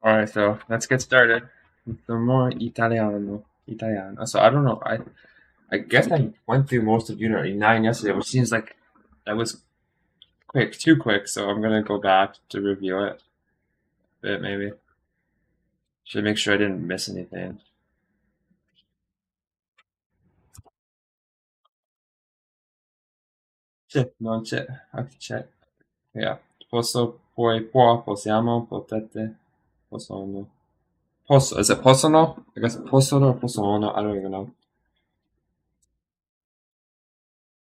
All right, so let's get started. The more Italiano, Italiano. So I don't know. I guess I went through most of Unit 9 yesterday, which seems like that was quick, too quick. So I'm gonna go back to review it a bit, maybe. Should make sure I didn't miss anything. C'è, non c'è. Ok, c'è. Yeah. Possiamo, potete, possono. Is it possono? I guess possono or possono. I don't even know.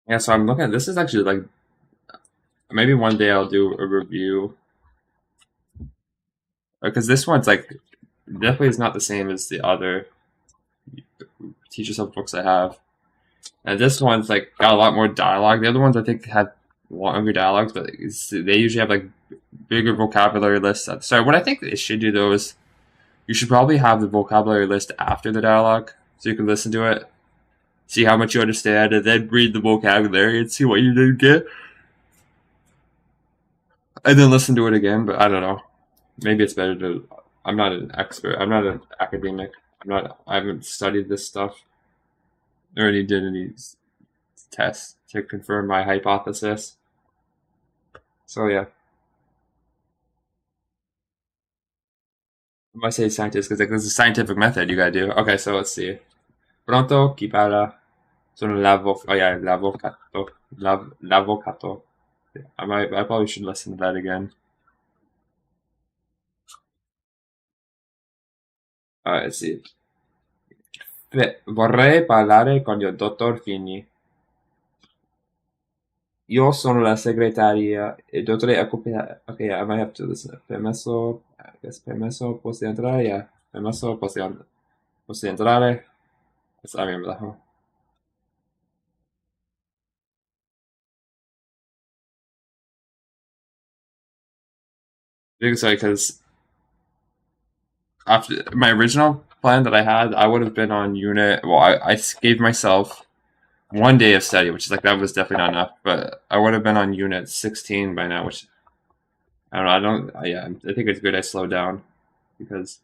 Yeah, so I'm looking at this is actually like maybe one day I'll do a review because this one's like definitely is not the same as the other teach yourself books I have. And this one's like got a lot more dialogue. The other ones I think have longer dialogues, but they usually have like bigger vocabulary lists. So what I think they should do though is you should probably have the vocabulary list after the dialogue so you can listen to it, see how much you understand, and then read the vocabulary and see what you didn't get, and then listen to it again. But I don't know. Maybe it's better to. I'm not an expert. I'm not an academic. I'm not. I haven't studied this stuff. I already did any tests to confirm my hypothesis. So yeah, I must say scientist because like, there's a scientific method you gotta do. Okay, so let's see. Pronto? Chi parla? Sono l'avvocato. Oh yeah, l'avvocato. L'avvocato. I probably should listen to that again. Alright, let's see. Vorrei parlare con il dottor Fini. Io sono la segretaria e dovrei accompagnare. Ok, I might have to listen. Permesso, I guess permesso, posso entrare? Yeah. Permesso, posso entrare? Yes, I remember that one. Because sorry, because after my original plan that I had, I would have been on unit. Well, I gave myself 1 day of study, which is like that was definitely not enough. But I would have been on unit 16 by now, which I don't know. I don't. Yeah, I think it's good I slowed down because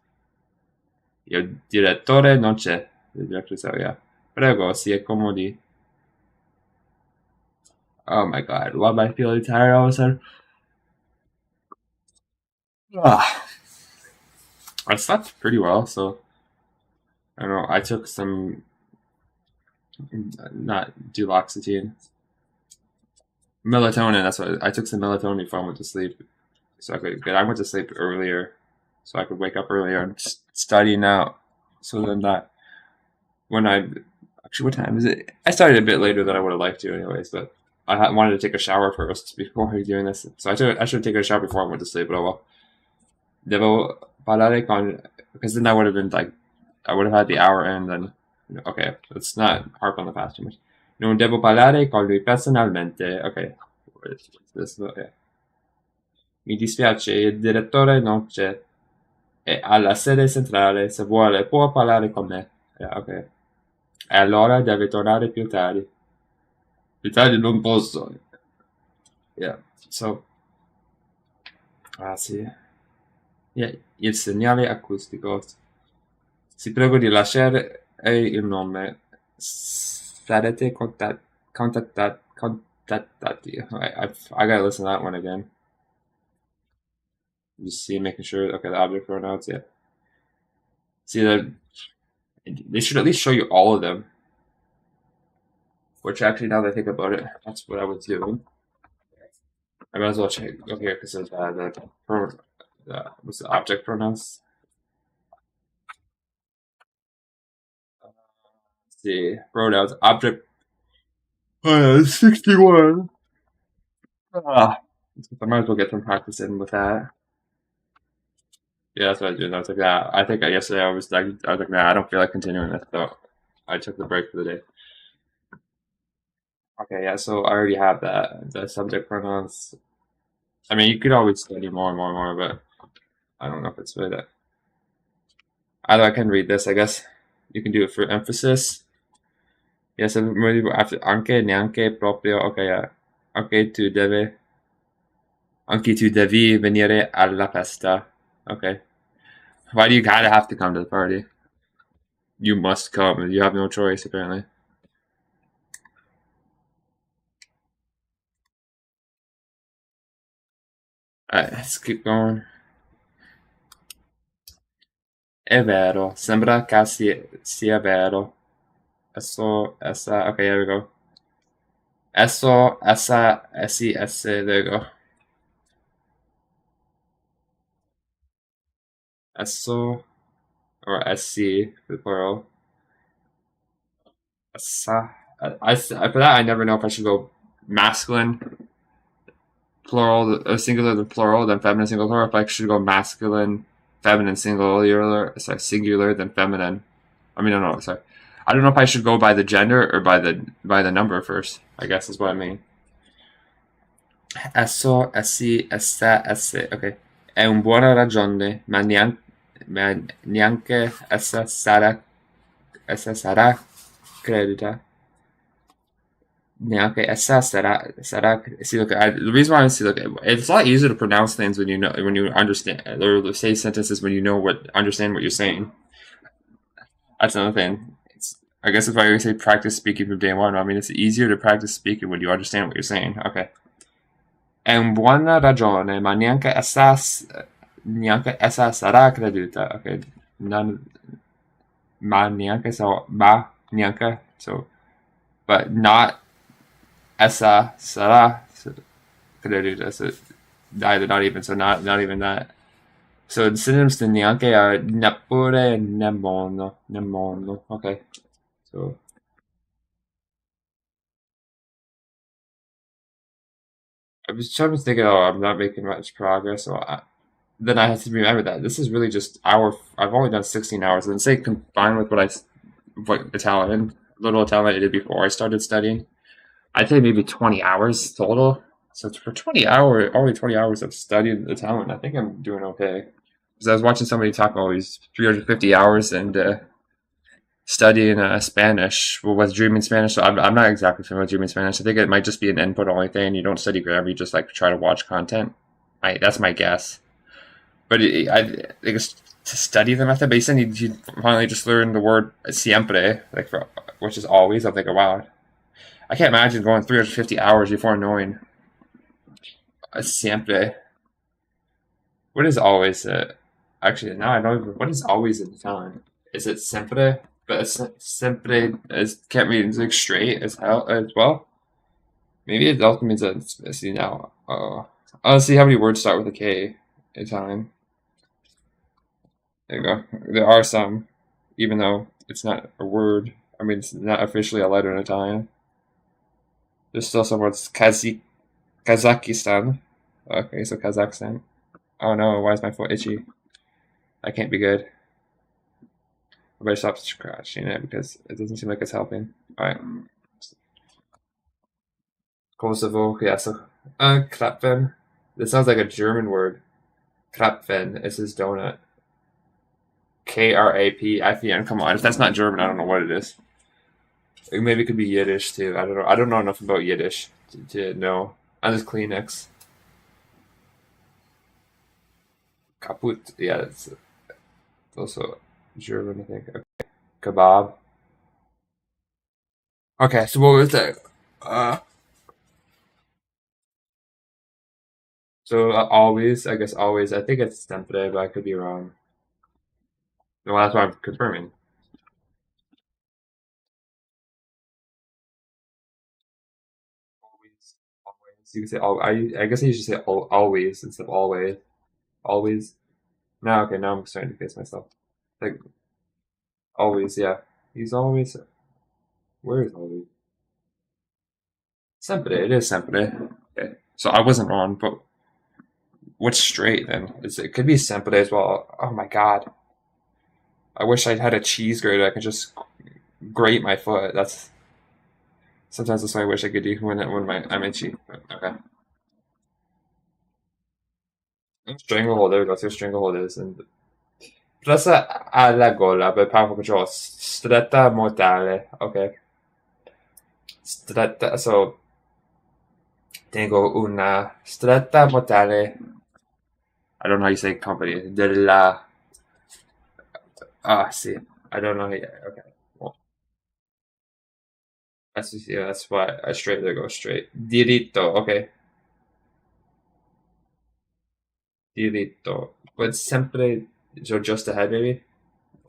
il direttore non c'è. The director said, yeah. Prego, si accomodi. Oh my god, why am I feeling tired all of a sudden? Ah, I slept pretty well, so I don't know. I took some not duloxetine, melatonin. That's what I took some melatonin before I went to sleep, so I could. I went to sleep earlier, so I could wake up earlier and study now. So then that when I actually what time is it? I started a bit later than I would have liked to, anyways. But wanted to take a shower first before doing this, so I should have taken a shower before I went to sleep. But oh well. Devo parlare con because then that would have been like I would have had the hour in then okay, let's not harp on the past too much. Non devo parlare con lui personalmente. Okay. This, okay. Mi dispiace, il direttore non c'è. È alla sede centrale. Se vuole può parlare con me. Yeah, okay. E allora deve tornare più tardi. Più tardi non posso. Yeah. So, sì. Yeah, il segnale acustico. Si prego di lasciare il nome. Sarete contattati. I gotta listen to that one again. Just see, making sure. Okay, the object pronouns. Yeah. See that they should at least show you all of them. Which actually, now that I think about it, that's what I was doing. I might as well check over here because it's what's the object pronouns? Let's see, pronouns object. Oh yeah, 61. Ah, I might as well get some practice in with that. Yeah, that's what I did. I was like, yeah, I think yesterday I was like, nah, I don't feel like continuing this, so I took the break for the day. Okay, yeah, so I already have that. The subject pronouns. I mean, you could always study more and more and more, but I don't know if it's really that. Either I can read this, I guess. You can do it for emphasis. Yes, after anche, neanche, proprio. Okay, yeah. Anche tu devi venire alla festa. Okay. Why do you gotta have to come to the party? You must come. You have no choice, apparently. Alright, let's keep going. È vero. Sembra che sia vero. Esso, essa. Okay, there we go. Esso, essa, essi, esse. There you go. Esso, or essi, for the plural. Essa. For that, I never know if I should go masculine, plural, singular, then plural, then feminine, singular, plural. If I should go masculine, feminine, singular, then feminine. I mean, no, sorry. I don't know if I should go by the gender or by the number first. I guess is what I mean. Esso, essi, essa, esse. Ok. È una buona ragione, ma neanche essa sarà credita. Neanche essa sarà. See, look, the reason why I see, look, it's a lot easier to pronounce things when you understand, or say sentences when you know understand what you're saying. That's another thing. I guess if I say practice speaking from day one, I mean it's easier to practice speaking when you understand what you're saying. Okay. È una buona ragione, ma neanche essa sarà creduta. Okay. Ma neanche, so, but not essa sarà creduta. So either not even, so not even that. So the synonyms to neanche are neppure, nemmeno. Okay. So I was trying to think, oh, I'm not making much progress. So then I have to remember that this is really just I've only done 16 hours. And say combined with what little Italian I did before I started studying, I'd say maybe 20 hours total. So for only 20 hours of studying Italian, I think I'm doing okay. Because I was watching somebody talk about these 350 hours and studying Spanish, with dreaming Spanish. So I'm not exactly familiar with dreaming Spanish. I think it might just be an input only thing. You don't study grammar. You just like try to watch content. That's my guess. But I think it's to study the method. But you said you finally just learn the word siempre, which is always. I'm thinking, wow, I can't imagine going 350 hours before knowing siempre. What is always? Actually, now I know. What is always in Italian? Is it sempre? But sempre can't mean like straight as hell as well. Maybe it also means that. See now. Let's see how many words start with a K in Italian. There you go. There are some, even though it's not a word. I mean, it's not officially a letter in Italian. There's still some words. Kazakhstan. Okay, so Kazakhstan. Oh no, why is my foot itchy? That can't be good. I better stop scratching it because it doesn't seem like it's helping. Alright. Kosovo, yeah, so Krapfen. This sounds like a German word. Krapfen is his donut. Krapfen. Come on, if that's not German, I don't know what it is. Maybe it could be Yiddish too. I don't know. I don't know enough about Yiddish to know. I'm just Kleenex. Kaput. Yeah, it's also German, I think. Okay. Kebab. Okay, so what was that? Uh, so always, I guess always. I think it's sempre, but I could be wrong. Well, that's why I'm confirming. Always, always. You can say all. I guess you should say always instead of always. Always. Now, okay, now I'm starting to face myself. Like always, yeah. He's always. Where is always? Sempre. It is sempre. Okay, so I wasn't wrong, but what's straight then? It could be sempre as well. Oh my god. I wish I had a cheese grater. I could just grate my foot. Sometimes that's what I wish I could do I'm itchy. But, okay. Stranglehold. There we go. See what stranglehold is. And presa alla gola per power control. Stretta mortale. Okay. Stretta. So tengo una stretta mortale. I don't know how you say company. Della Ah, see, I don't know yet. Okay, well, that's just, yeah, that's why I straight there go straight. Diritto. Okay, diritto. But sempre, so just ahead maybe.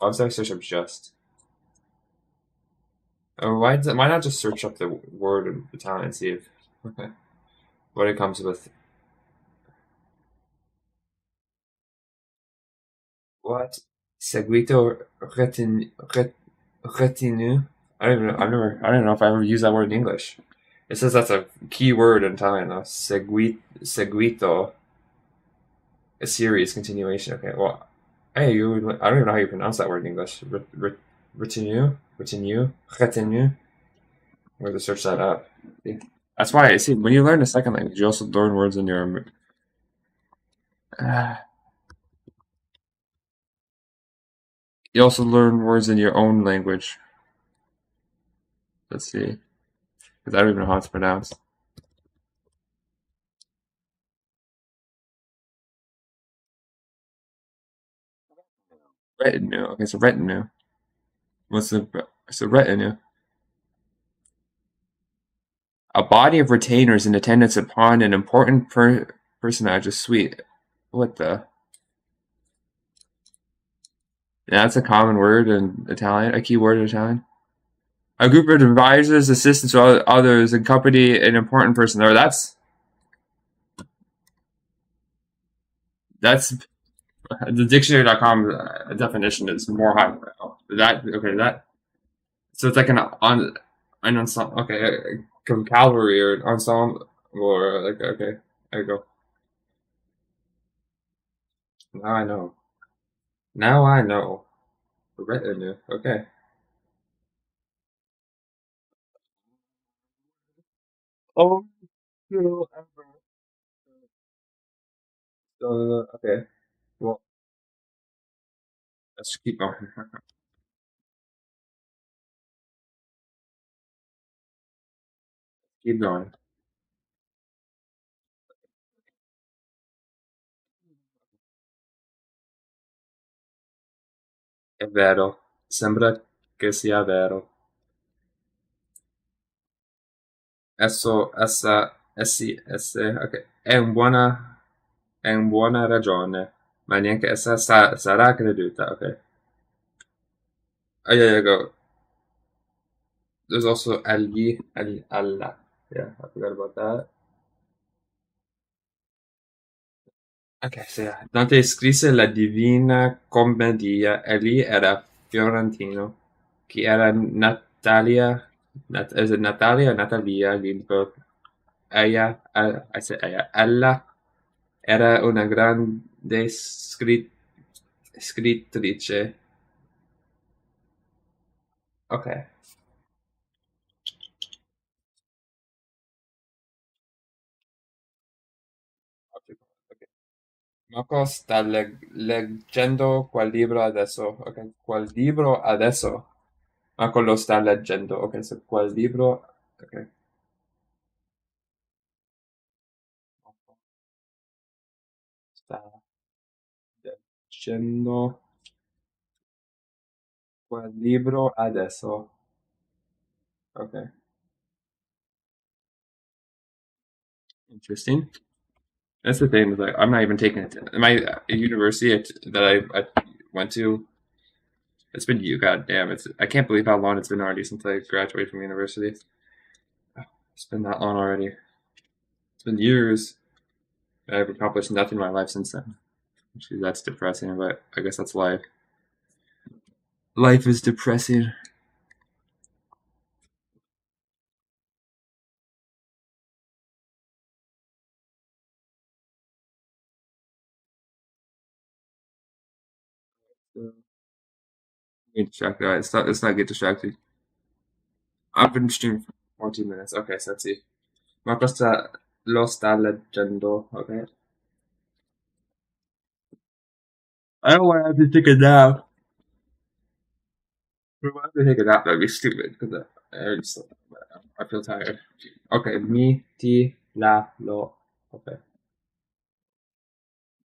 I was like search up just. Or why not just search up the word in Italian and see if okay what it comes with? What? Seguito retenu. I don't even know. I don't know if I ever used that word in English. It says that's a key word in Italian though. Seguito, a series continuation. Okay, well, hey, I don't even know how you pronounce that word in English. Retenu. I'm going to search that up. That's why I see when you learn a second language, you also learn words in your. Uh, you also learn words in your own language. Let's see, because I don't even know how it's pronounced. Retinue. Okay, so retinue. What's the so retinue? A body of retainers in attendance upon an important personage of suite. What the? Yeah, that's a common word in Italian. A key word in Italian. A group of advisors, assistants, or others accompany an important person. Or that's the dictionary.com definition is more high. That okay? That so it's like an ensemble. Okay, from cavalry or ensemble or like okay. There you go. Now I know. Now I know. Retinue. Okay. Oh, no, ever. Okay. Well, let's keep going. Keep going. È vero. Sembra che sia vero. Essi, ok. È una buona ragione, ma neanche essa sarà creduta, ok. Oh, yeah, yeah, go. There's also Allah. Yeah, I forgot about that. Ok, so yeah. Dante scrisse la Divina Commedia e lì era fiorentino. Chi era is it Natalia o Natalia Gilbert? I said ella era una grande scrittrice. Ok. Ok. Marco sta leggendo quel libro adesso. Ok, quel libro adesso. Marco lo sta leggendo. Ok, so quel libro. Ok. Marco sta leggendo quel libro adesso. Ok. Interesting. That's the thing. Like, I'm not even taking it. My university that I went to, it's been you. God damn, I can't believe how long it's been already since I graduated from university. It's been that long already. It's been years. I've accomplished nothing in my life since then. Actually, that's depressing, but I guess that's life. Life is depressing. So, get distracted. Let's not get distracted. I've been streaming for 14 minutes. Okay, so let's see. Marco lo sta leggendo. Okay. I don't want to have to take a nap. If I have to take a nap, that'd be stupid because I feel tired. Okay, mi, ti, la, lo. Okay,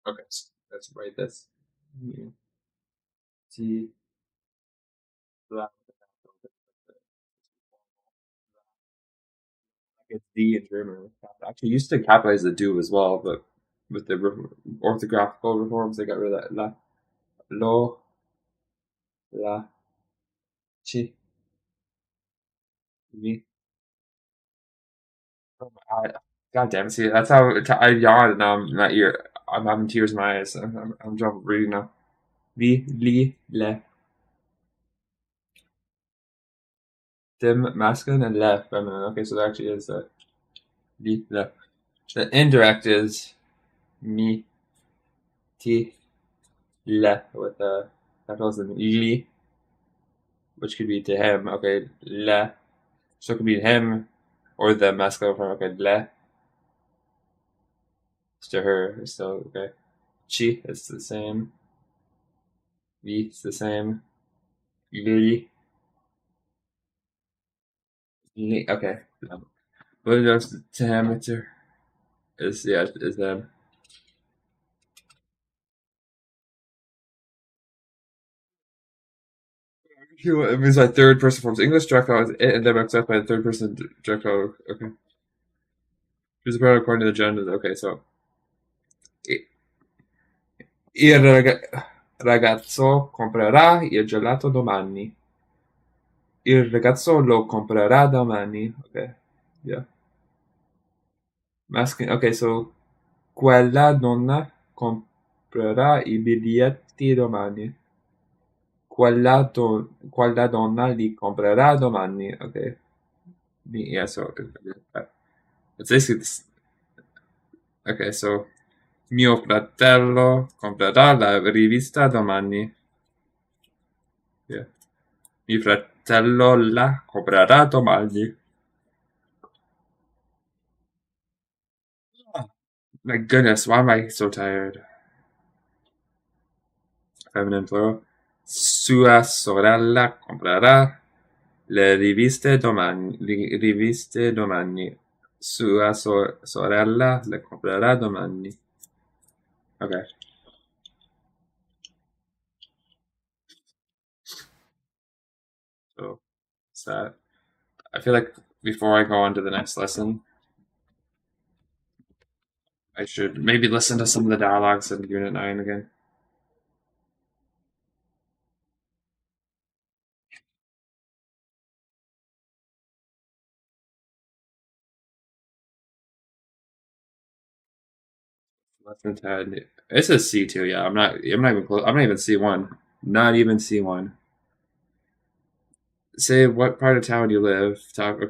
okay, let's write this. Mi, ti. It's D in German. Actually, used to capitalize the do as well, but with the orthographical reforms, they got rid of that. La, lo, la, chi, mi. I, God damn it! See, that's how I yawned, and now I'm not ear. I'm having tears in my eyes. I'm done reading now. Vi, li, le. Dim masculine and le feminine. Okay, so there actually is li, le. The indirect is mi, ti, le with capitals and li, which could be to him. Okay, le. So it could be him or the masculine form. Okay, le. It's to her. It's still okay. Chi, it's the same. Vi, it's the same. Li, li. Okay. But it goes to him. It's her. Is yeah, is them. It means by third person forms. English projectile is it and them except by the third person projectile. Okay. Who's the pronoun according to the genders? Okay, so il ragazzo comprerà il gelato domani. Il ragazzo lo comprerà domani. Okay. Yeah. Masculine. Okay, so quella donna comprerà i biglietti domani. Quella donna li comprerà domani. Okay. Yeah, so it's basically this. Okay, so mio fratello comprerà la rivista domani. Yeah. Mio fratello la comprerà domani. Oh, my goodness, why am I so tired? Feminine plural. Sua sorella comprerà le riviste domani. Sua sorella le comprerà domani. Okay. So, sad. I feel like before I go on to the next lesson, I should maybe listen to some of the dialogues in Unit 9 again. Lesson 10. It's a C2, yeah. I'm not even close. I'm not even C1. Not even C1. Say what part of town you live. Talk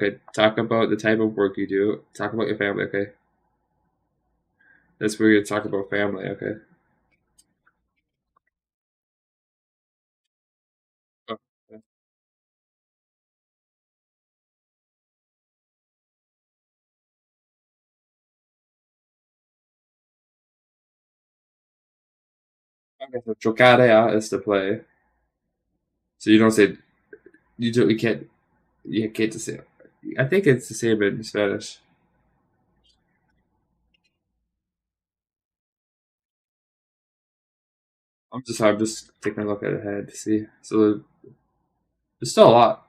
about the type of work you do. Talk about your family, okay? That's where you talk about family, okay? Oh, okay. Okay, so giocare is to play. So you don't say you can't just say I think it's the same in Spanish. I'm just taking a look at ahead to see. So there's still a lot.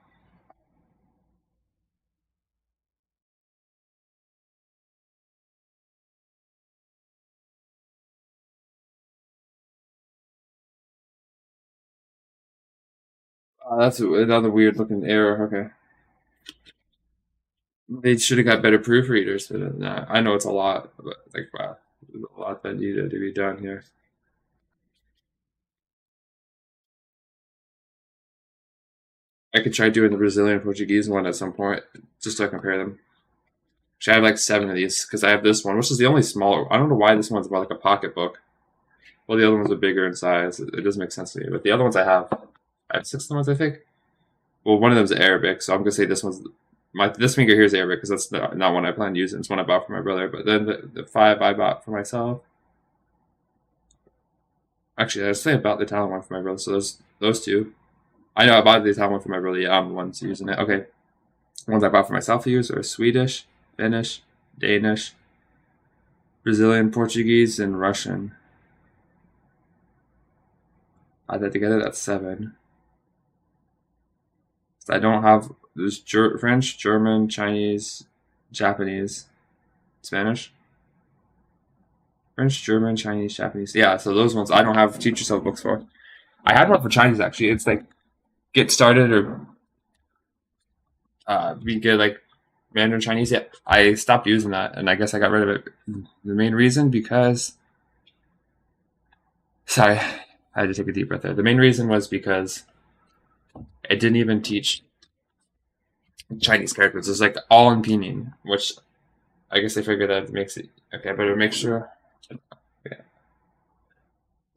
That's another weird looking error. Okay. They should have got better proofreaders, but I know it's a lot, but like wow, there's a lot that needed to be done here. I could try doing the Brazilian Portuguese one at some point, just to compare them. Actually, I have like 7 of these because I have this one, which is the only smaller. I don't know why this one's about like a pocketbook. Well, the other ones are bigger in size. It doesn't make sense to me. But the other ones I have 6 of them, I think. Well, one of them is Arabic, so I'm gonna say this one's this finger here is Arabic because that's not one I plan to use. It's one I bought for my brother. But then the 5 I bought for myself. Actually, I was saying about the Italian one for my brother. So those two. I know I bought the Italian one for my brother. Yeah, I'm the one using it. Okay, the ones I bought for myself to use are Swedish, Finnish, Danish, Brazilian, Portuguese, and Russian. Add that together, that's 7. I don't have there's French, German, Chinese, Japanese, Spanish. French, German, Chinese, Japanese. Yeah, so those ones I don't have teach yourself books for. I had one for Chinese actually. It's like get started or we get like Mandarin Chinese. Yeah, I stopped using that, and I guess I got rid of it. The main reason because sorry, I had to take a deep breath there. The main reason was because it didn't even teach Chinese characters. It's like all in pinyin, which I guess I figured that makes it okay. I better make sure. Okay.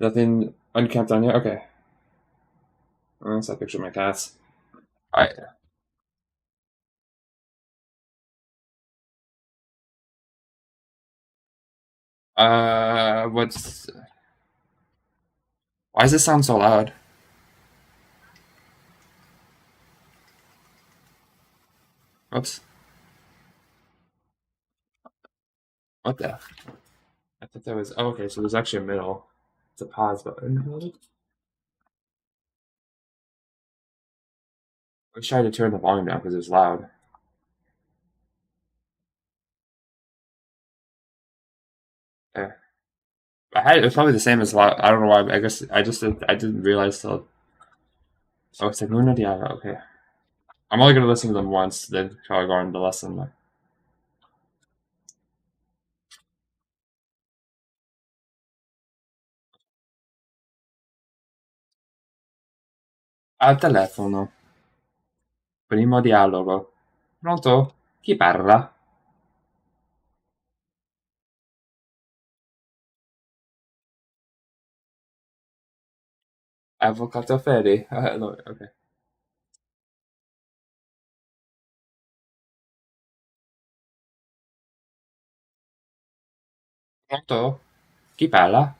Nothing uncapped on here. Okay. That's a picture of my cats. All right. What's why does this sound so loud? Oops. What the? I thought that was. Oh, okay. So there's actually a middle. It's a pause button. I was trying to turn the volume down because it was loud. Yeah. I had it was probably the same as loud. I don't know why. I guess I didn't realize till. Oh, it's like Luna Diaga. Okay. I'm only gonna listen to them once. Then probably go on the lesson. Al telefono. Primo dialogo. Pronto? Chi parla? Avvocato Ferri. No, okay. Pronto? Chi parla?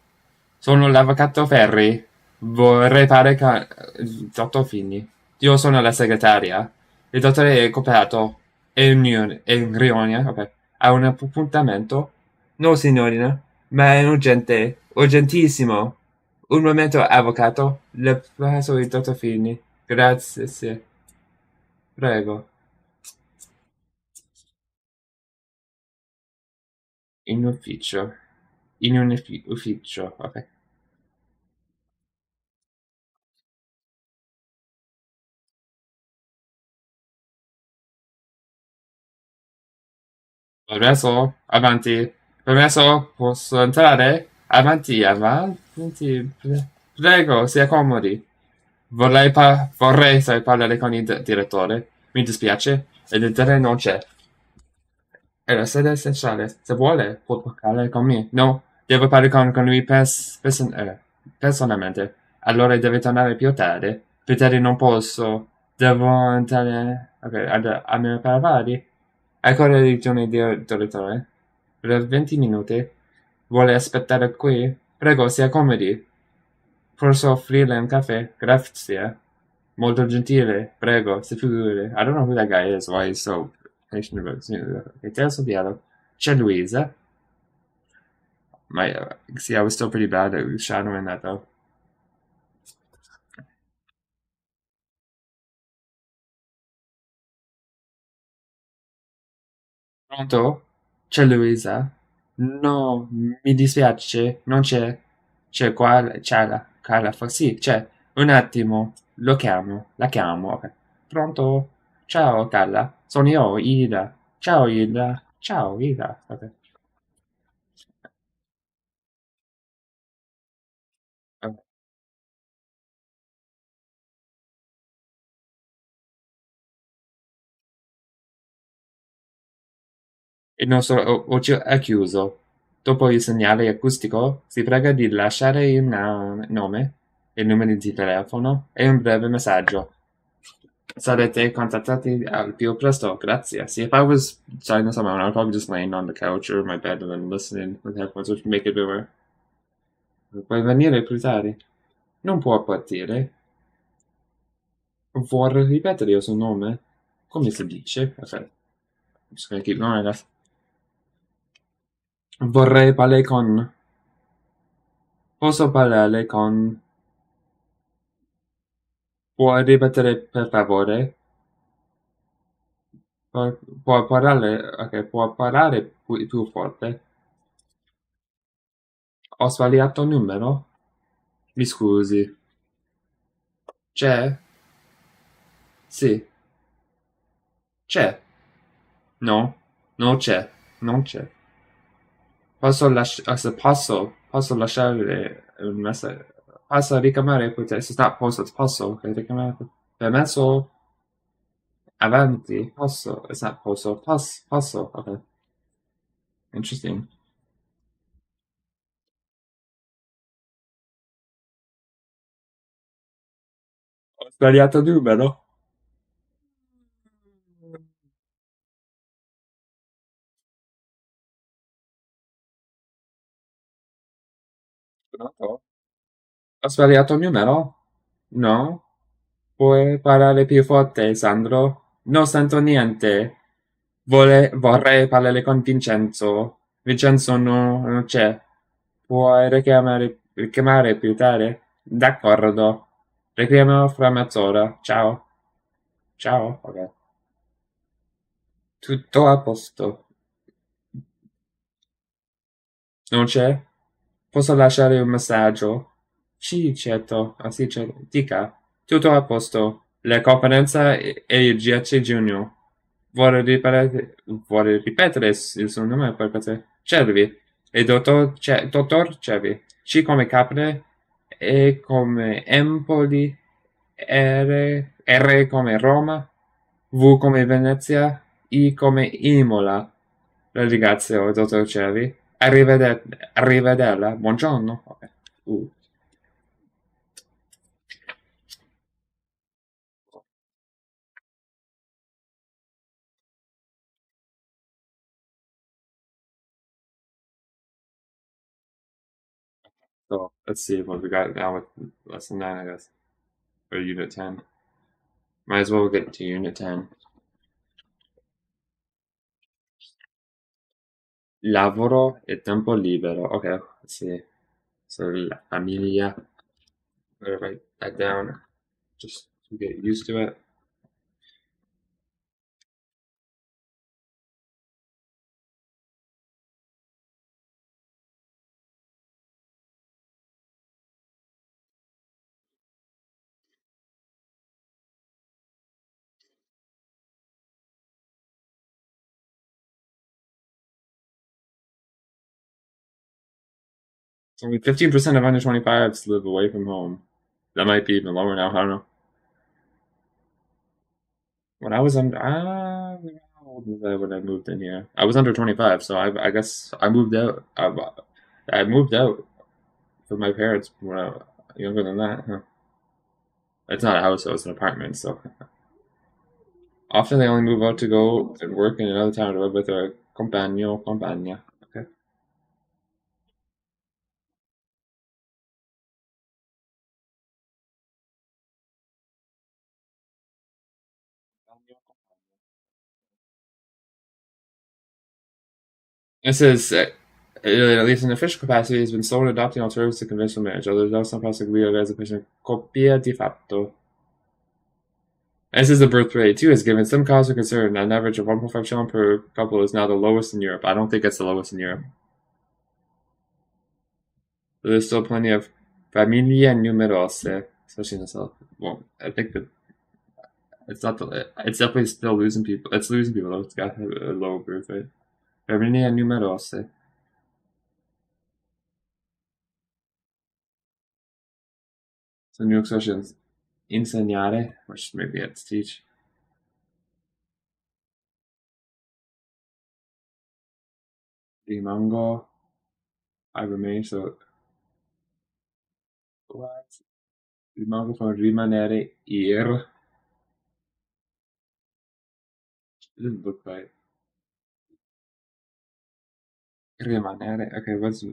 Sono l'avvocato Ferri. Vorrei fare dottor Fini. Io sono la segretaria. Il dottore è coperto. È in riunione, ok. Ha un appuntamento? No, signorina. Ma è urgente. Urgentissimo. Un momento, avvocato. Le passo il dottor Fini. Grazie, sì. Prego. In ufficio. In un ufficio, ok. Permesso? Avanti. Permesso? Posso entrare? Avanti, avanti. Prego, si accomodi. Vorrei sai, parlare con il direttore. Mi dispiace. Il direttore non c'è. È la sede essenziale. Se vuole, può parlare con me. No, devo parlare con lui personalmente. Allora deve tornare più tardi. Più tardi non posso. Devo andare. Ok, a me parlare. Ancora ragione, direttore. Per 20 minuti. Vuole aspettare qui? Prego, si accomodi. Posso offrirle un caffè? Grazie. Molto gentile. Prego, si figuri. I don't know who that guy is, why he's so patient about it. Okay, terzo dialogo. C'è Luisa. See, I was still pretty bad at shadowing that, though. Pronto? C'è Luisa? No, mi dispiace, non c'è. C'è la Carla. Sì, c'è. Un attimo, lo chiamo, la chiamo. Ok. Pronto? Ciao Carla, sono io, Ida. Ciao Ida. Ciao Ida. Ok. Ok. Il nostro occhio è chiuso. Dopo il segnale acustico, si prega di lasciare il nome, il numero di telefono e un breve messaggio. Sarete contattati al più presto, grazie. See, if I was signing someone, I'd probably just laying on the couch or my bed and then listening with headphones, which would make it better. Puoi venire più tardi? Non può partire. Vuole ripetere il suo nome? Come si dice? Ok. I'm just gonna keep going, I guess. Vorrei parlare con... Posso parlare con... Puoi ripetere per favore? può parlare più forte. Ho sbagliato numero? Mi scusi. C'è? Sì. C'è? No. Non c'è. Non c'è. Posso lasciare un messaggio? Posso richiamare se sta posso richiamare permesso avanti, posso, it's not posso, okay, interesting. Ho sbagliato numero? Pronto? Ho sbagliato numero? No? Puoi parlare più forte, Sandro? Non sento niente. Vorrei parlare con Vincenzo. Vincenzo non c'è. Puoi richiamare più tardi? D'accordo. Richiamo fra mezz'ora. Ciao. Ciao. Ok. Tutto a posto. Non c'è? Posso lasciare un messaggio? Sì, certo. Ah, sì, certo. Dica. Tutto a posto. La conferenza è il 10 giugno. Vuole ripetere il suo nome per piacere? Cervi. E dottor Cervi. C come Capre, E come Empoli, R come Roma, V come Venezia, I come Imola. La ringrazio, dottor Cervi. Arrivederla. Buongiorno. Ok. Uh, so let's see what we got now with lesson 9, I guess. Or unit 10. Might as well get to unit 10. Lavoro e tempo libero. Okay, let's see. So la familia. I'm gonna write that down just to get used to it. So only 15% of under 25s live away from home. That might be even lower now. I don't know. When I was under, how old was I when I moved in here? I was under 25, so I guess I moved out. I moved out with my parents when I was younger than that. Huh. It's not a house, though, it's an apartment, so often they only move out to go and work in another town to live with their compagno, compagna. Okay. It says, at least in official capacity, has been slow in adopting alternatives to conventional marriage, although there's also some possibility of as a person coppia di fatto. As is the birth rate, too, has given some cause for concern. An average of 1.5 children per couple is now the lowest in Europe. I don't think it's the lowest in Europe. But there's still plenty of familia numerose, especially in the south. Well, I think that it's not the. It's definitely still losing people. It's losing people though. It's got a low birth rate. Familia numerose. So new expressions. Insegnare, which maybe it's teach. Rimango. I remain. So what? Rimango from rimanere ir. It doesn't look right. Rimanere. Okay, what's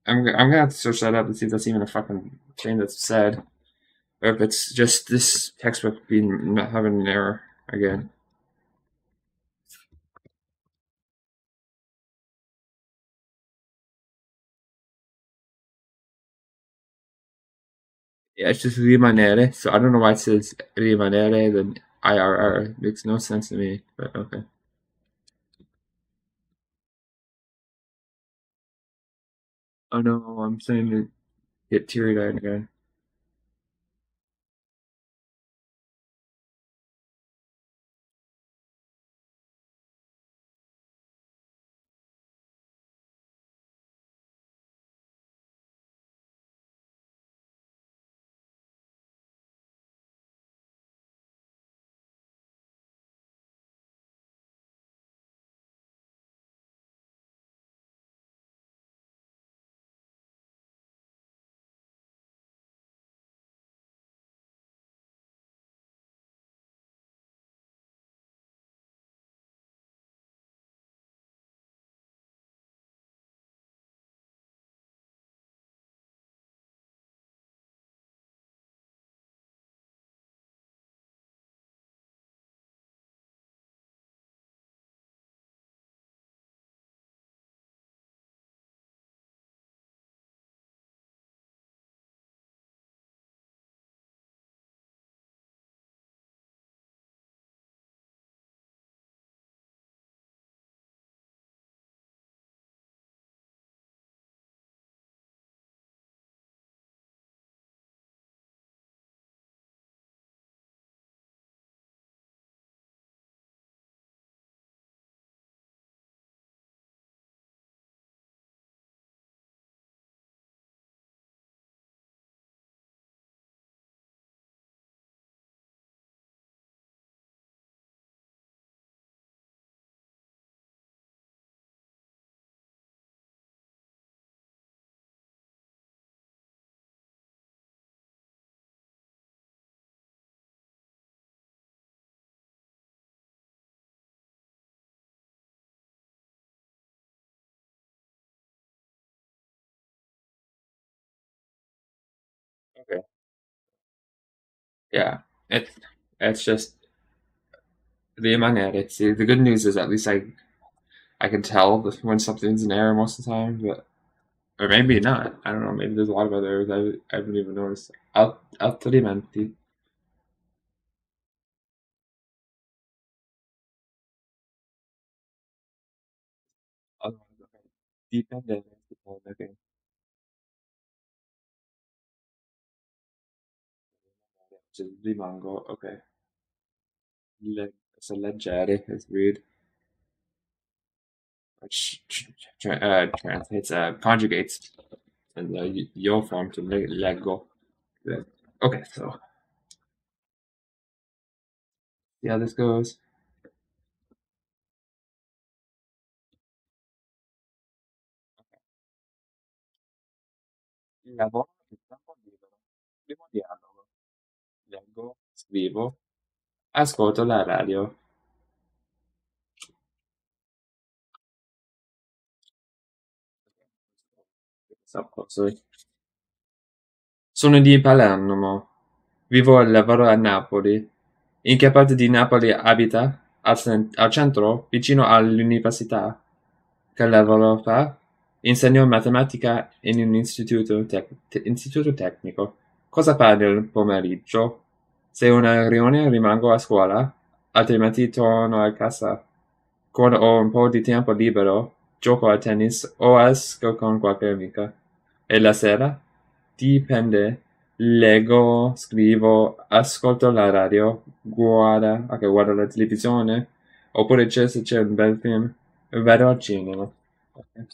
I'm gonna have to search that up and see if that's even a fucking thing that's said, or if it's just this textbook being not having an error again. Yeah, it's just rimanere, so I don't know why it says rimanere. Then IRR makes no sense to me, but okay. Oh no, I'm starting to get teary-eyed again. Okay. Yeah, it's just rimanere. See, the good news is at least I can tell when something's an error most of the time, but or maybe not. I don't know. Maybe there's a lot of other errors I haven't even noticed. Altrimenti, otherwise, okay. Dipende, okay. Just rimango, okay. So leggere is weird. Which translates conjugates and the yo form to leggo. Yeah. Okay, so see how this goes. Lavoro il tempo libero. Primo dialogo. Leggo, scrivo, ascolto la radio. Sorry. Sono di Palermo. Vivo e lavoro a Napoli. In che parte di Napoli abita? Al centro? Vicino all'università? Che lavoro fa? Insegno matematica in un istituto tecnico. Cosa fa nel pomeriggio? Se ho una riunione rimango a scuola, altrimenti torno a casa. Quando ho un po' di tempo libero, gioco a tennis o esco con qualche amica. E la sera? Dipende. Leggo, scrivo, ascolto la radio, guardo la televisione, oppure se c'è un bel film, vado al cinema. Okay.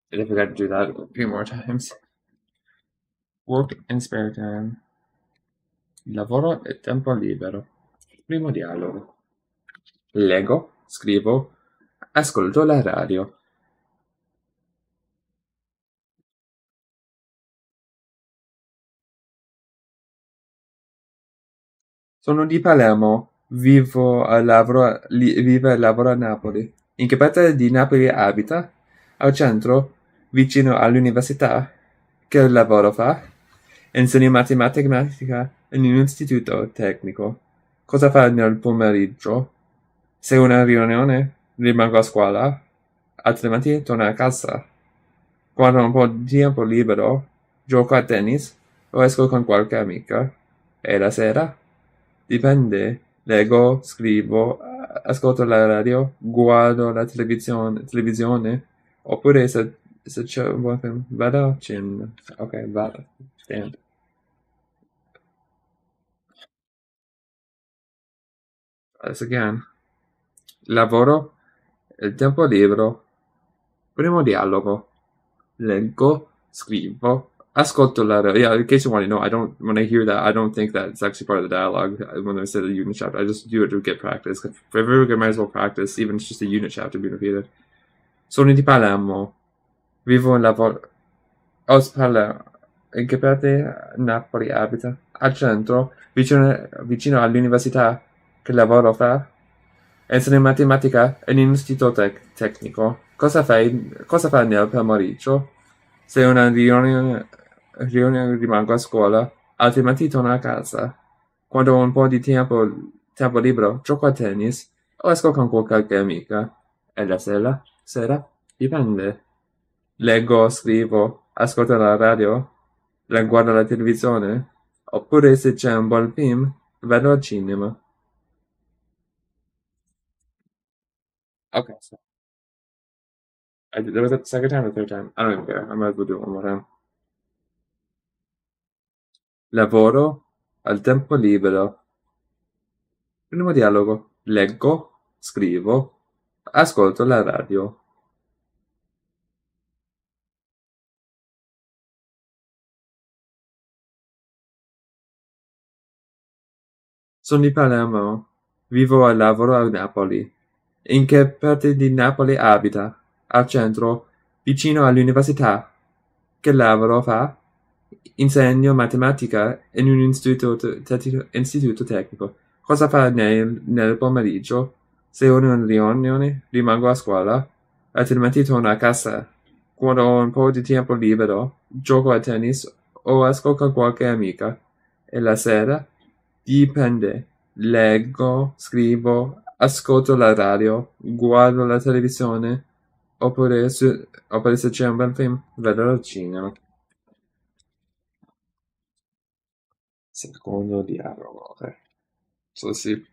I forgot to do that a few more times. Work in spare time. Lavoro e tempo libero. Primo dialogo. Leggo, scrivo, ascolto la radio. Sono di Palermo, vivo e lavoro a Napoli. In che parte di Napoli abita? Al centro, vicino all'università. Che lavoro fa? Insegno matematica in un istituto tecnico. Cosa fa nel pomeriggio? Se ho una riunione, rimango a scuola, altrimenti torno a casa. Quando ho un po' di tempo libero, gioco a tennis o esco con qualche amica. E la sera? Dipende. Leggo, scrivo, ascolto la radio, guardo la televisione, oppure se c'è un buon film, vado al cinema. Ok, vado. Stand. Once again. Lavoro, il tempo libero, primo dialogo. Leggo, scrivo, ascolto la radio. Yeah, in case you want to know, I don't, when I hear that, I don't think that it's actually part of the dialogue when I say the unit chapter. I just do it to get practice. If ever good, might as well practice, even if it's just a unit chapter being repeated. Sono di Palermo, vivo e lavoro. Palermo. In che parte Napoli abita? Al centro, vicino all'università che lavoro fa? Insegna matematica in un istituto tecnico. Cosa fai nel pomeriggio? Se ho una riunione rimango a scuola, altrimenti torno a casa. Quando ho un po' di tempo libero, gioco a tennis o esco con qualche amica. E la sera? Dipende. Leggo, scrivo, ascolto la radio, guardo la televisione, oppure se c'è un buon film, vado al cinema. Okay, so was that the second time or third time? I don't even care. I might as well do it one more time. Lavoro al tempo libero. Primo dialogo. Leggo, scrivo, ascolto la radio. Sono di Palermo. Vivo e lavoro a Napoli. In che parte di Napoli abita? Al centro, vicino all'università. Che lavoro fa? Insegno matematica in un istituto tecnico. Cosa fa nel pomeriggio? Se ho una riunione, rimango a scuola, altrimenti torno a casa. Quando ho un po' di tempo libero, gioco a tennis o esco con qualche amica. E la sera? Dipende. Leggo, scrivo, ascolto la radio, guardo la televisione, oppure se c'è un bel film, vedo al cinema. Secondo dialogo, okay. So let's see.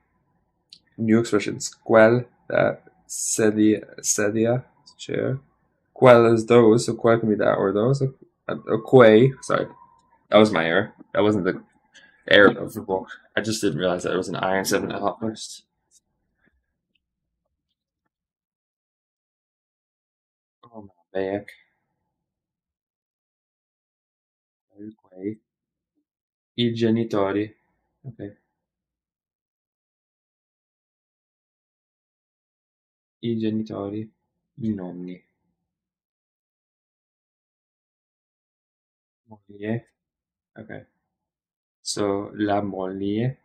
New expressions. Quel, that, sedia, chair. Quel is those, so quel can be that or those. Quay, sorry. That was my error. That wasn't the error of the book. I just didn't realize that it was an iron 7 first. Oh my back. Quay. I genitori. Ok. I genitori. I nonni. Moglie. Ok. So, la moglie.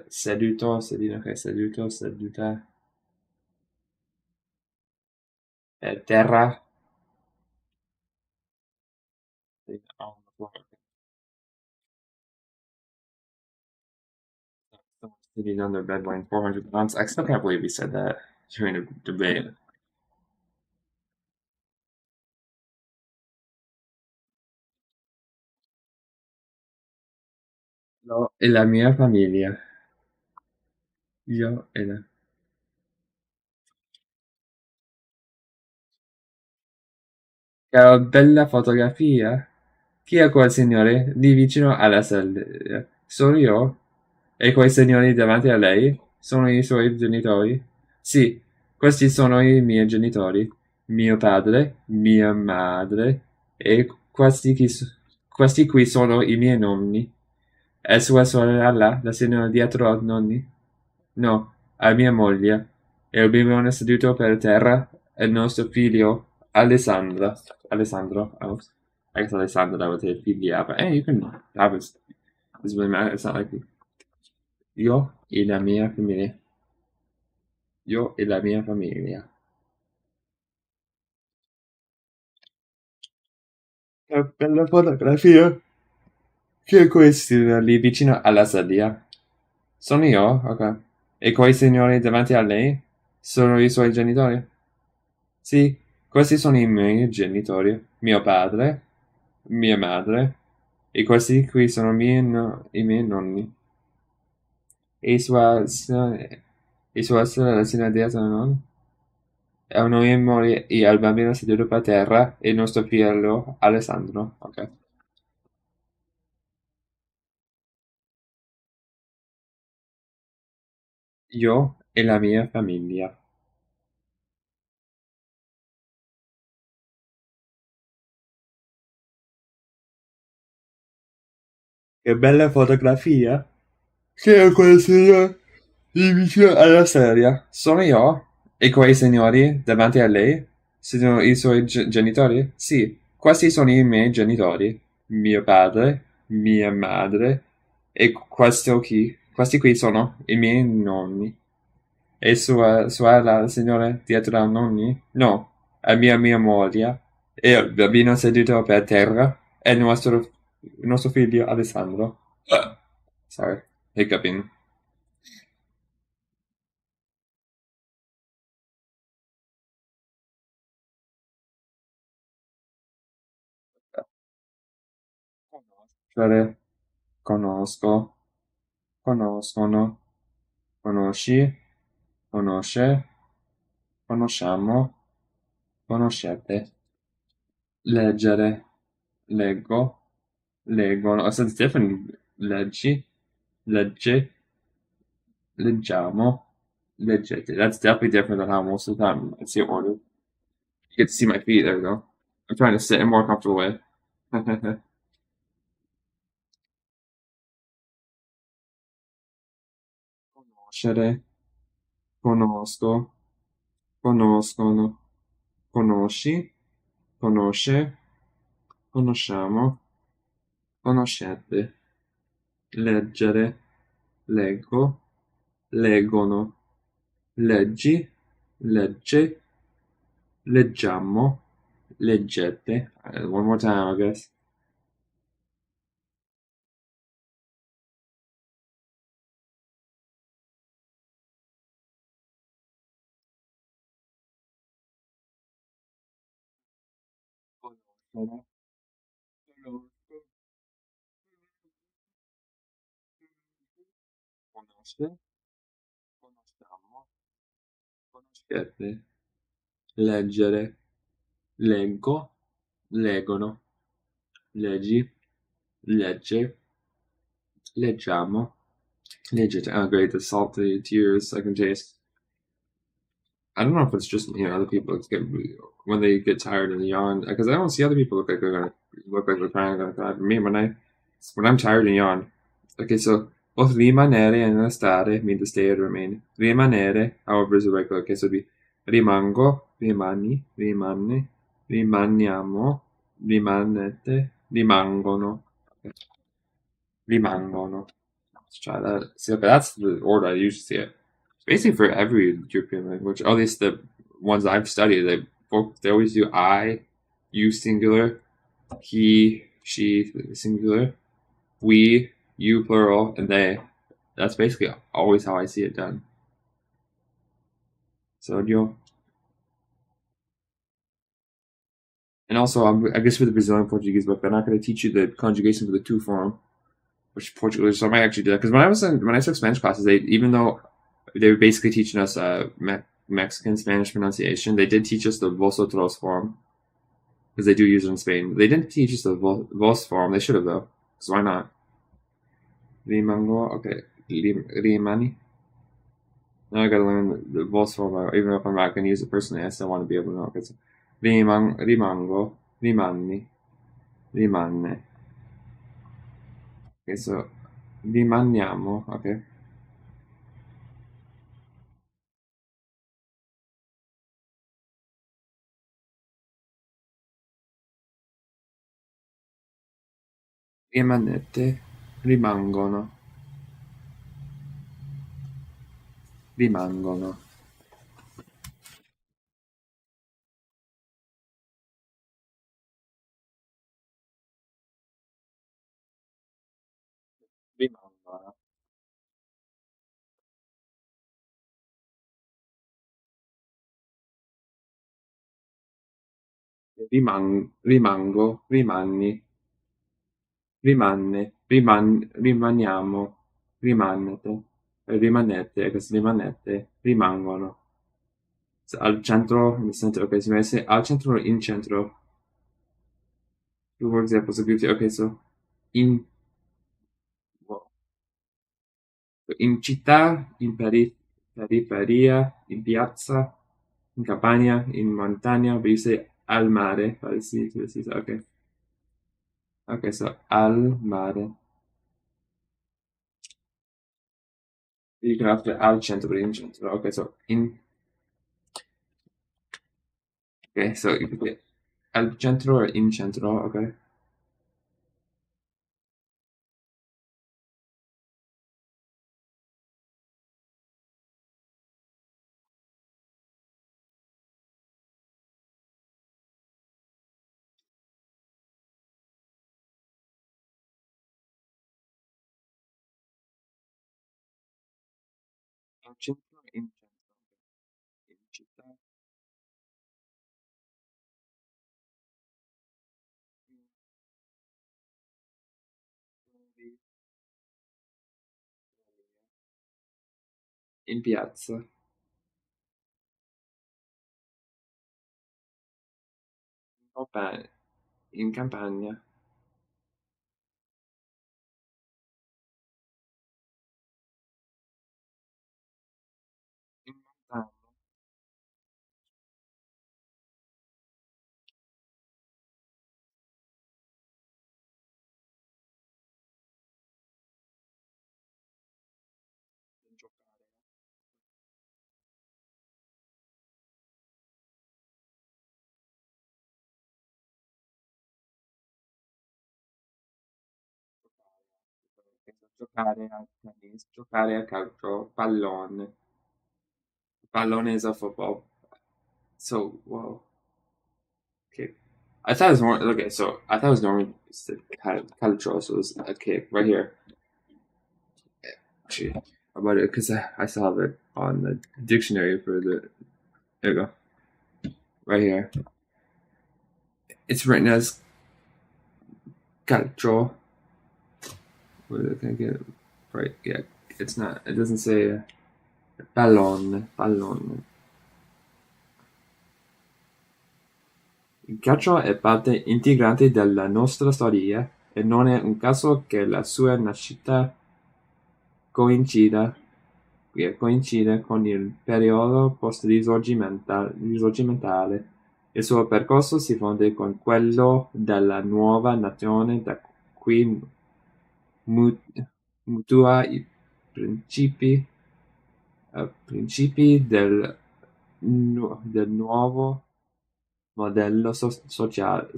Seduto, sedino, ok, seduto, seduta. Terra. On the floor. Someone sitting on their bed weighing 400 pounds. I still can't believe he said that during a debate. Io e la mia famiglia. Io e la... Che bella fotografia! Chi è quel signore lì vicino alla sedia? Sono io? E quei signori davanti a lei? Sono i suoi genitori? Sì, questi sono i miei genitori. Mio padre, mia madre e questi qui sono i miei nonni. E sua sorella, la signora dietro ai nonni? No, a mia moglie. E il bimbo seduto per terra è il nostro figlio Alessandra. Alessandro. I guess Alessandra would say figlia, but hey, you can have it. Doesn't really matter. It's not like io e la mia famiglia. Io e la mia famiglia. Che bella fotografia. Chi è questo lì vicino alla sedia? Sono io? Ok. E quei signori davanti a lei? Sono i suoi genitori? Sì, questi sono i miei genitori. Mio padre, mia madre E questi qui sono i miei nonni. E sua sorella si non? E noi e al bambino seduto per terra e il nostro figlio Alessandro. Ok. Io e la mia famiglia. Che bella fotografia! Che è quel signore di vicino alla sedia? Sono io? E quei signori davanti a lei? Sono i suoi genitori? Sì, questi sono i miei genitori. Mio padre, mia madre e questo qui. Questi qui sono i miei nonni. E sua la signora dietro ai nonni? No, è mia moglie. E il bambino seduto per terra è il nostro figlio Alessandro. Sorry, hiccuping. Conoscere, conosco, conoscono, conosci, conosce, conosciamo, conoscete. Leggere, leggo, leggono. So it's different. Leggi, legge, leggiamo, leggete. That's definitely different than how most of the time I see it ordered. You get to see my feet. There we go. I'm trying to sit in a more comfortable way. Conoscere, conosco, conoscono, conosci, conosce, conosciamo, conoscete. Leggere, leggo, leggono, leggi, legge, leggiamo, leggete. One more time, I guess. Conoscere, conosco, conosce, conosciamo, conoscete. Leggere, leggo, leggono, leggi, legge, leggiamo, leggete. Oh, great, the salty tears I can taste. I don't know if it's just me or other people. It's get when they get tired and yawn because I don't see other people look like they're crying gonna cry. Me when I'm tired and yawn. Okay, so both rimanere and stare mean to stay or remain. Rimanere, however, is irregular. Okay, so it'd be rimango, rimani, rimanne, rimaniamo, rimanete, rimangono. Okay. Rimangono. Let's try that. See, okay, that's the order I usually see it. Basically, for every European language, at least the ones I've studied, they always do I, you singular, he, she singular, we, you plural, and they. That's basically always how I see it done. So you and also I guess for the Brazilian Portuguese book, they're not going to teach you the conjugation for the two form, which Portuguese. So I might actually do that because when I took Spanish classes, they even though they were basically teaching us Mexican Spanish pronunciation, they did teach us the vosotros form because they do use it in Spain. They didn't teach us the vos form. They should have though. So why not? Rimango. Okay. Rimani. Now I gotta learn the vos form. Even if I'm not gonna use it personally, I still want to be able to know. Okay, so rimango, rimanni, rimanne. Okay, so rimaniamo. Okay. Rimanete, rimangono, rimangono, rimangono, rimango, rimanni, rimaniamo, rimanete, rimanete, questo rimanete, rimangono. So, al centro, nel centro, okay, so when I say al centro or in centro, two more examples of beauty. Okay, so in, well, in città, in periferia, in piazza, in campagna, in montagna, but you say al mare, okay. Okay, so al mare. You can have the al centro, in centro. Okay, so in, okay, so you can say al centro or in centro, okay. Al centro, in centro, in città, in, in piazza, in campagna, in montagna, in giocare, giocare a tennis, giocare a calcio, pallone. Pallone is a football. So, well, okay. I thought it was more, okay, so I thought it was normal calcio, so it's okay, right here. Actually, about it, because I still have it on the dictionary for the, there you go, right here. It's written as calcio. Where can I get it? Right, yeah, it's not, it doesn't say pallone. Il calcio è parte integrante della nostra storia e non è un caso che la sua nascita coincida, coincide con il periodo post-risorgimentale. Il suo percorso si fonde con quello della nuova nazione da cui mutua i principi, principi del nuovo modello sociale.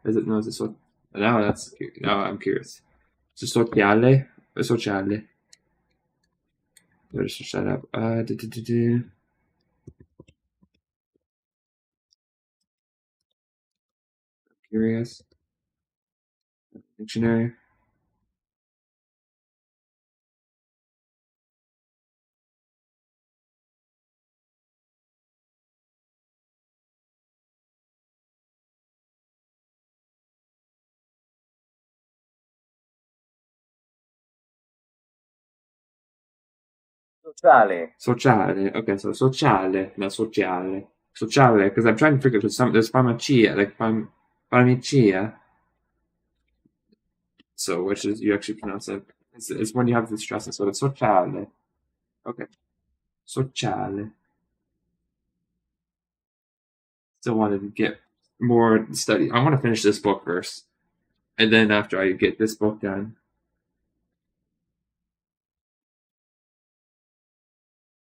Is it, no, is it now now I'm curious. So sociale. Let's shut up. Curious. Dictionary. Sociale. Sociale. Okay, so sociale, not sociale. Sociale, because I'm trying to figure because there's pharmacia, like pharmacia. So which is you actually pronounce it. It's when you have the stress. So it's sociale. Okay, sociale. Still wanted to get more study. I want to finish this book first, and then after I get this book done,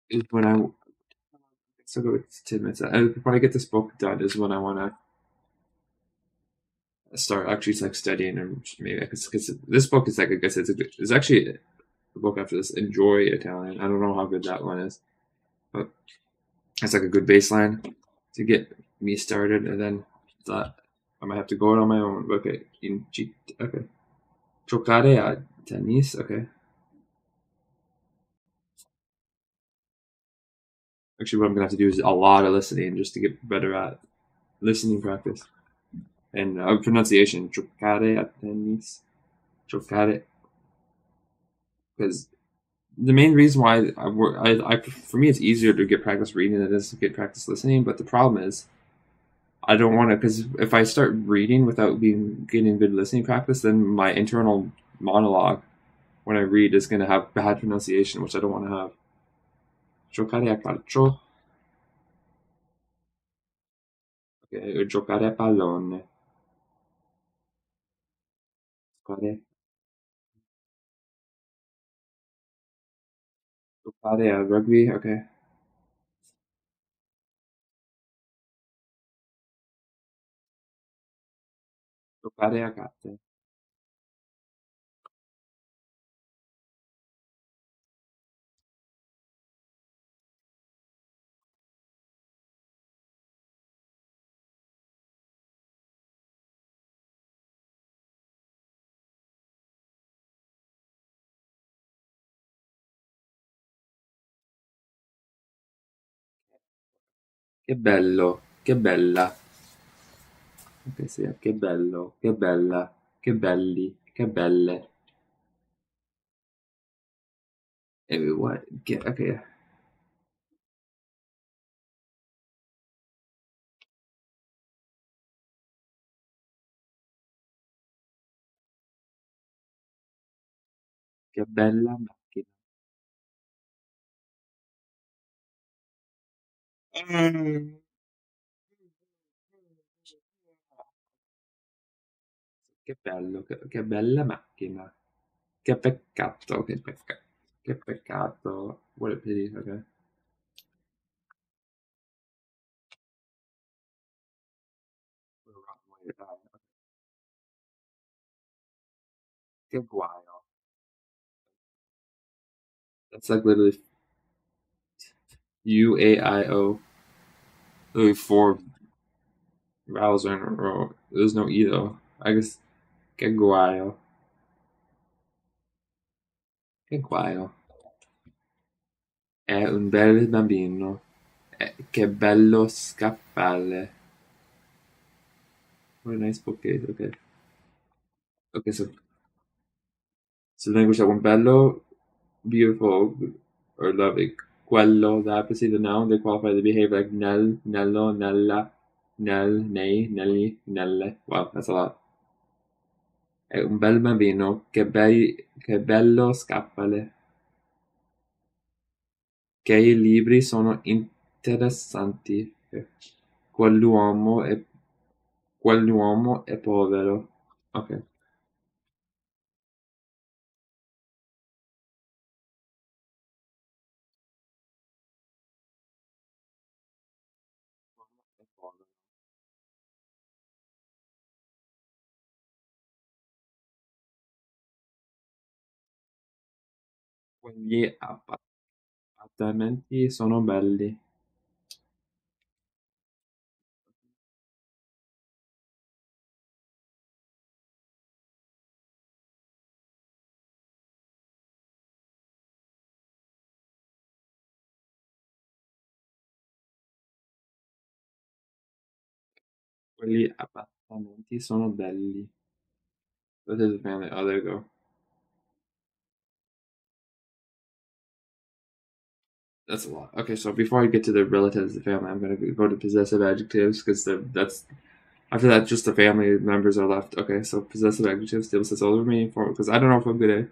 is when I so go 10 minutes. When I get this book done, is when I want to start actually like studying and maybe because this book is like I guess it's actually a book after this. Enjoy Italian. I don't know how good that one is, but it's like a good baseline to get me started, and then that I might have to go out on my own. Okay, okay. Giocare a tennis. Okay. Actually, what I'm gonna have to do is a lot of listening just to get better at listening practice and pronunciation. Giocare a tennis. Giocare. Because the main reason why for me it's easier to get practice reading than it is to get practice listening. But the problem is I don't want to, because if I start reading without getting good listening practice, then my internal monologue when I read is going to have bad pronunciation, which I don't want to have. Giocare a calcio. Okay, giocare a pallone. Giocare, giocare a rugby. Okay. Giocare a carte. Che bello, che bella. Ok, sì, che bello, che bella, che belli, che belle. What? Okay. Che bella macchina. Mm. Che bello, che bella macchina. Che peccato, che peccato. What a pity, okay. What a rotten way to die. Okay. Che guaio. That's like literally UAIO. Literally four vowels in a row. There's no E though. I guess che guaio. Che guaio. È un bel bambino. Che bello scaffale. What a nice bookcase. Okay. Okay, so language that one bello, beautiful, or lovely. Quello, the opposite, the noun, they qualify the behavior like nel, nello, nella, nel, nei, nelli, nelle. Wow, that's a lot. È un bel bambino, che bello scappale. Che i libri sono interessanti. Quell'uomo è, quell'uomo è povero. Ok. È povero. Quegli appartamenti sono belli. Quegli appartamenti sono belli. What is the family? Oh, there you go. That's a lot. Okay, so before I get to the relatives of the family, I'm gonna go to possessive adjectives because that's after that just the family members are left. Okay, so possessive adjectives deals with all the remaining form because I don't know if I'm gonna.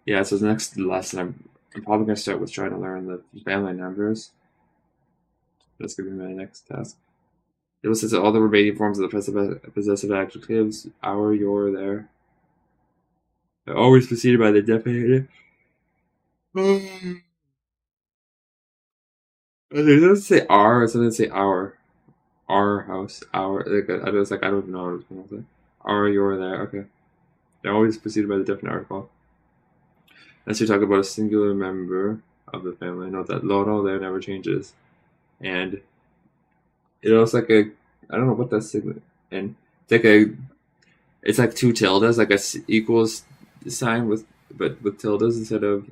Yeah, so the next lesson I'm probably gonna start with trying to learn the family members. That's gonna be my next task. It lists all the remaining forms of the possessive adjectives: our, your, their. They're always preceded by the definitive. It doesn't say our, it doesn't say our house, our. Like, I was like, I don't know what it's going to say. Our, your, there. Okay. They're always preceded by the definite article. Unless you talk about a singular member of the family. Note that loro there never changes. And it also like a, I don't know what that's sigma. And it's like a, it's like two tildes, like a equals sign but with tildes instead of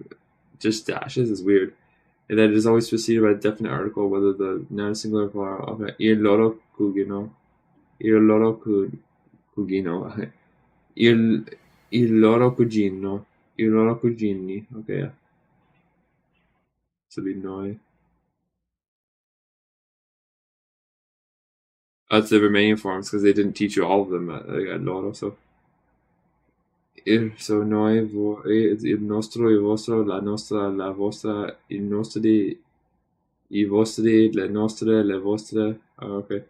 just dashes is weird. And that it is always preceded by a definite article, whether the noun singular or plural. Okay. Il loro cugino. Il loro cugino. Il il loro cugino, i loro cugini. Okay, so be noi. That's the Romanian forms because they didn't teach you all of them at loro. So, so noi, il nostro, il vostro, la nostra, la vostra, il nostri, i vostri, le nostre, le vostre. Oh, okay.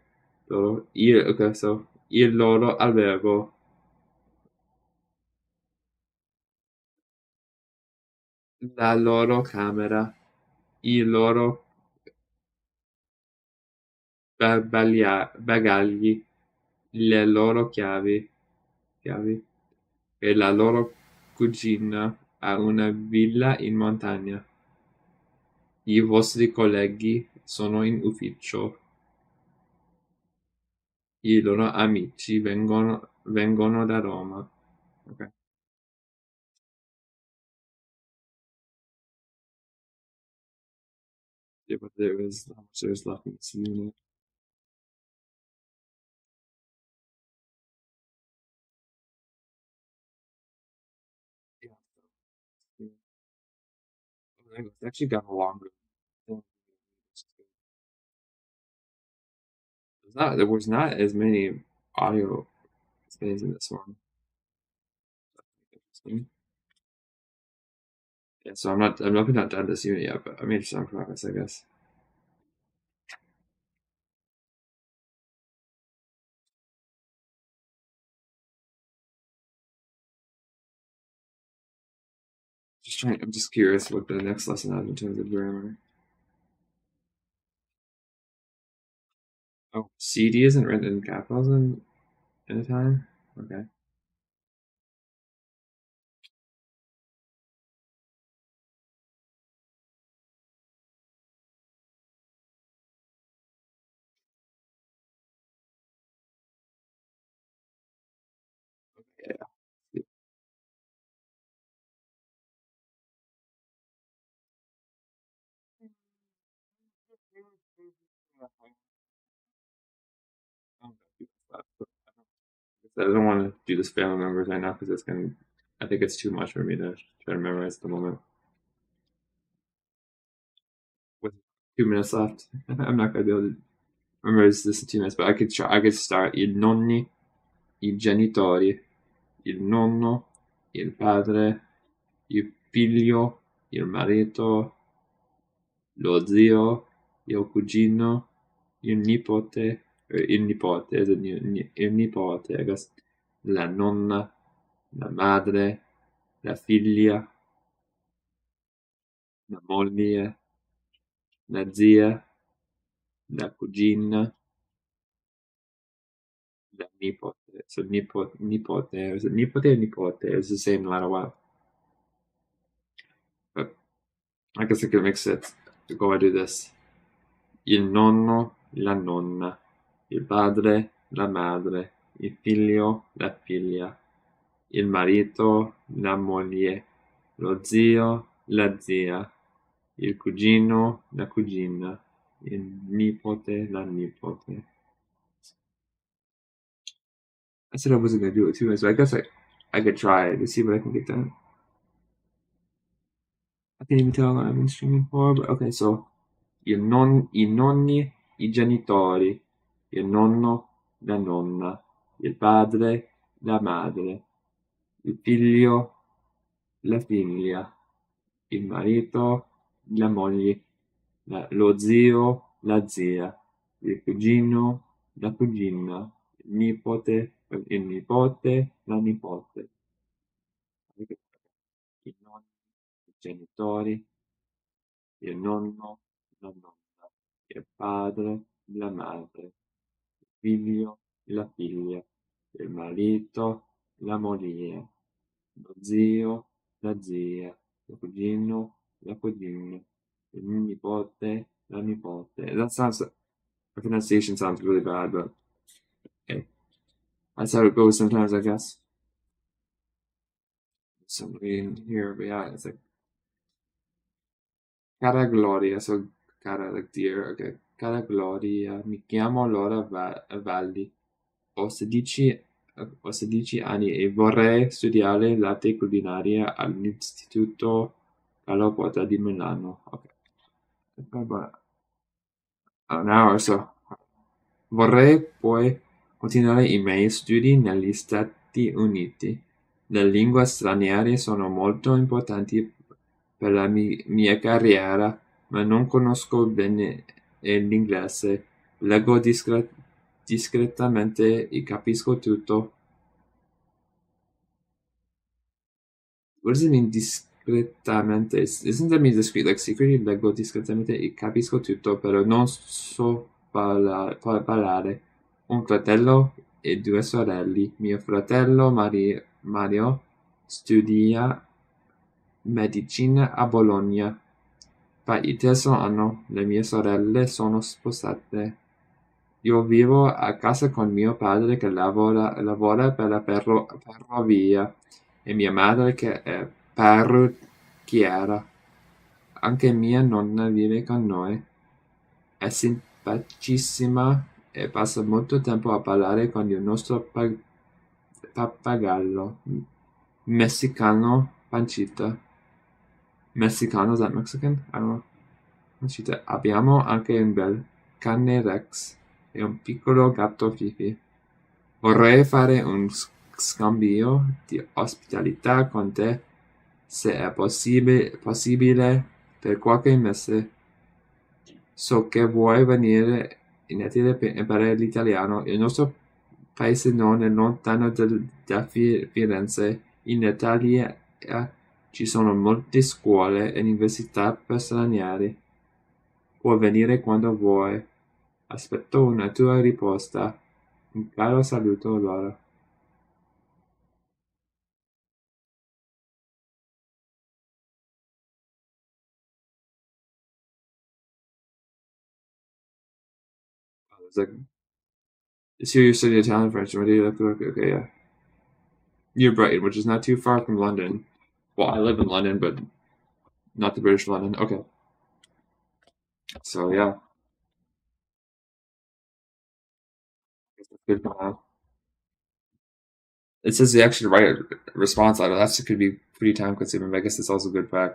Loro, okay, so il loro albergo, la loro camera, i loro bagagli, le loro chiavi, e la loro cugina ha una villa in montagna. I vostri colleghi sono in ufficio. I loro amici vengono da Roma. Okay. Yeah, but there is how much there's left in this unit. Yeah. Yeah. It's actually got a longer thing. There was not as many audio things in this one. Interesting. Yeah, so I'm not done this unit yet, but I made some progress, I guess. I'm just curious what the next lesson has in terms of grammar. Oh, CD isn't written in capitals in Italian? Okay. Yeah. I don't want to do this family members right now because I think it's too much for me to try to memorize at the moment. With 2 minutes left, I'm not going to be able to memorize this in 2 minutes, but I could try. I could start i nonni, i genitori, il nonno, il padre, il figlio, il marito, lo zio, il cugino, il nipote, il nipote, I guess, la nonna, la madre, la figlia, la moglie, la zia, la cugina, la nipote. So nipote, is it nipote or nipote? It's the same no matter what. But I guess I could mix it to go and do this. Il nonno, la nonna, il padre, la madre, il figlio, la figlia, il marito, la moglie, lo zio, la zia, il cugino, la cugina, il nipote, la nipote. I said I wasn't gonna do it too much, so I guess I could try to see what I can get done. I can't even tell how long I've been streaming for, but okay, so i nonni, i genitori, il nonno, la nonna, il padre, la madre, il figlio, la figlia, il marito, la moglie, lo zio, la zia, il cugino, la cugina, il nipote, la nipote, i nonni, i genitori, il nonno, la nonna, il padre, la madre, il figlio, la figlia, il marito, la moglie, lo zio, la zia, il cugino, la cugina, il nipote, la nipote. The pronunciation sounds really bad, but okay. That's how it goes sometimes, I guess. Somebody in here, but yeah, it's like Cara Gloria, so cara like dear, okay. Cara Gloria, mi chiamo Laura Valli. Ho 16 ho 16 anni e vorrei studiare l'arte culinaria all'Istituto alla Quota di Milano. Ok, about an hour or so. Vorrei poi continuare i miei studi negli Stati Uniti. Le lingue straniere sono molto importanti per la mia carriera, ma non conosco bene l'inglese. Leggo discretamente e capisco tutto. What does it mean discretamente? Isn't that mean discreet? Like secretly leggo discretamente e capisco tutto, però non so parlare. Un fratello e due sorelle. Mio fratello Mario studia medicina a Bologna. Fa il terzo anno. Le mie sorelle sono sposate. Io vivo a casa con mio padre che lavora per la ferrovia e mia madre che è parrucchiera. Anche mia nonna vive con noi. È simpaticissima e passa molto tempo a parlare con il nostro pappagallo messicano Pancita. Messicano, is that Mexican? I don't know. Pancita. Abbiamo anche un bel cane Rex e un piccolo gatto Fifi. Vorrei fare un scambio di ospitalità con te, se è possibile, per qualche mese. So che vuoi venire in Italia per imparare l'italiano. Il nostro paese non è lontano da Firenze. In Italia ci sono molte scuole e università per stranieri. Puoi venire quando vuoi. Aspetto una tua risposta. Un caro saluto, Laura. It's like, it's here you study Italian, French, and okay, yeah. You're Brighton, which is not too far from London. Well, I live in London, but not the British London. Okay, so yeah, that's good. It says the actually right response out of that could be pretty time consuming, but I guess it's also good practice.